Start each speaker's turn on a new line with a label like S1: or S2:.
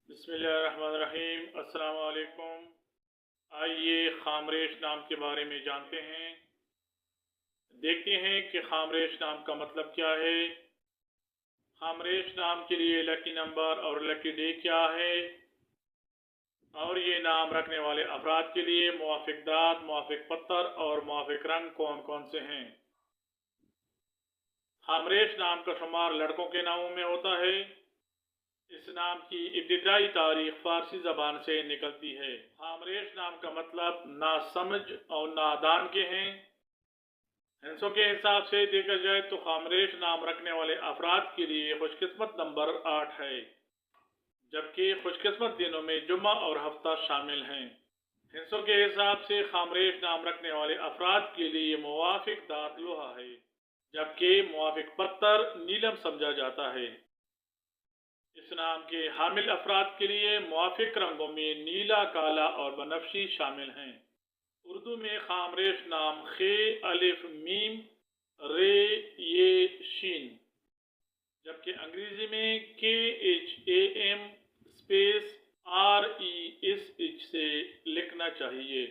S1: بسم اللہ الرحمن الرحیم۔ السلام علیکم۔ آئیے خامریش نام کے بارے میں جانتے ہیں، دیکھتے ہیں کہ خامریش نام کا مطلب کیا ہے، خامریش نام کے لیے لکی نمبر اور لکی ڈے کیا ہے، اور یہ نام رکھنے والے افراد کے لیے موافق دات، موافق پتر اور موافق رنگ کون کون سے ہیں۔ خامریش نام کا شمار لڑکوں کے ناموں میں ہوتا ہے۔ اس نام کی ابتدائی تاریخ فارسی زبان سے نکلتی ہے۔ خامریش نام کا مطلب ناسمجھ اور نادان کے ہیں۔ ہندسوں کے حساب سے دیکھا جائے تو خامریش نام رکھنے والے افراد کے لیے خوش قسمت نمبر 8 ہے، جبکہ خوش قسمت دنوں میں جمعہ اور ہفتہ شامل ہیں۔ ہندسوں کے حساب سے خامریش نام رکھنے والے افراد کے لیے موافق دات لوہا ہے، جبکہ موافق پتر نیلم سمجھا جاتا ہے۔ اس نام کے حامل افراد کے لیے موافق رنگوں میں نیلا، کالا اور بنفشی شامل ہیں۔ اردو میں خامریش نام خ، الف، میم، ر، ی، شین، جبکہ انگریزی میں KHAM اسپیس RESH سے لکھنا چاہیے۔